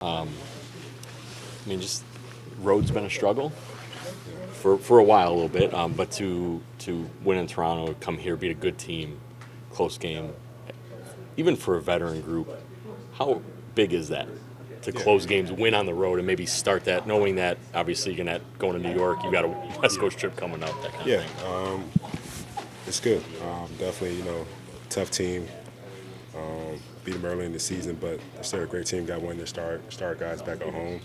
I mean, just road's been a struggle for a while, a little bit. But to win in Toronto, come here, beat a good team, close game, even for a veteran group, how big is that? To close games, win on the road, and maybe start that, knowing that obviously you're going to New York, you got a West Coast trip coming up, that kind of thing. It's good. Definitely, tough team. Beat them early in the season, but they're still a great team. Got one of their star guys back at home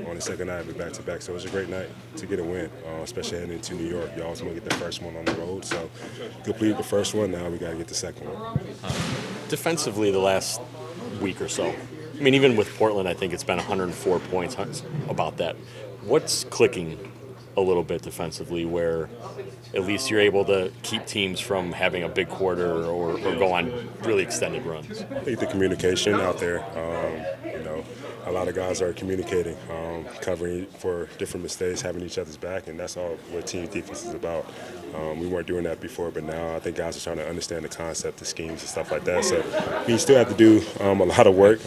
on the second night of it back-to-back. So it was a great night to get a win, especially heading into New York. You always want to get the first one on the road. So completed the first one. Now we got to get the second one. Defensively, the last week or so, I mean, even with Portland, I think it's been 104 points, about that. What's clicking a little bit defensively where at least you're able to keep teams from having a big quarter or go on really extended runs? I think the communication out there, a lot of guys are communicating, covering for different mistakes, having each other's back, and that's all what team defense is about. We weren't doing that before, but now I think guys are trying to understand the concept, the schemes, and stuff like that. So we still have to do a lot of work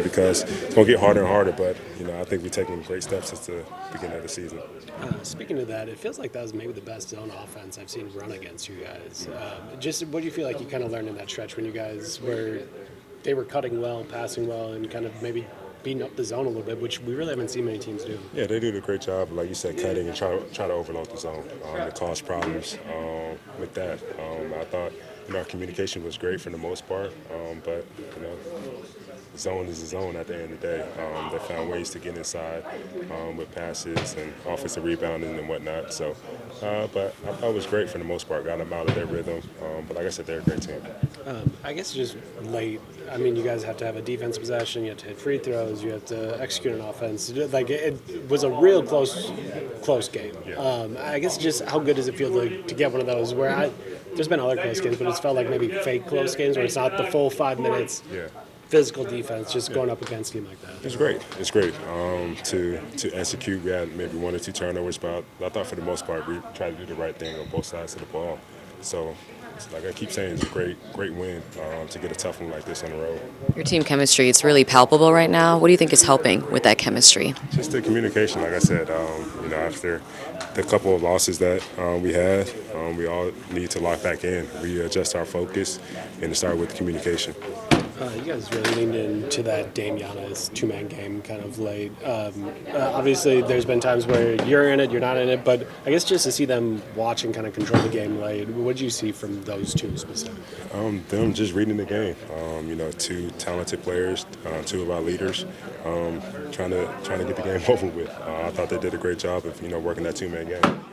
because it's going to get harder and harder, but I think we're taking great steps since the beginning of the season. Speaking of that, it feels like that was maybe the best zone offense I've seen run against you guys. Just what do you feel like you kind of learned in that stretch when you guys they were cutting well, passing well, and kind of maybe beating up the zone a little bit, which we really haven't seen many teams do? Yeah, they did a great job, like you said, cutting and try to overload the zone. It caused problems with that. I thought our communication was great for the most part, but the zone is the zone at the end of the day. They found ways to get inside with passes and offensive rebounding and whatnot. So, but I thought it was great for the most part. Got them out of their rhythm. But like I said, they're a great team. I guess just late. I mean, you guys have to have a defensive possession. You have to hit free throws. You have to execute an offense. Like it was a real close game. Yeah. I guess just how good does it feel to get one of those where there's been other close games, but it's felt like maybe fake close games where it's not the full 5 minutes. Yeah. Physical defense, just going up against a team like that. It's great. It's great to execute. We had maybe one or two turnovers, but I thought for the most part we tried to do the right thing on both sides of the ball. So, like I keep saying, it's a great win to get a tough one like this on the road. Your team chemistry, it's really palpable right now. What do you think is helping with that chemistry? Just the communication, like I said. After the couple of losses that we had, we all need to lock back in, readjust our focus, and to start with communication. You guys really leaned into that Dame Giannis two-man game kind of late. Obviously, there's been times where you're in it, you're not in it, but I guess just to see them watch and kind of control the game late, what did you see from those two specifically? Them just reading the game. Two talented players, two of our leaders, trying to get the game over with. I thought they did a great job of working that two-man game.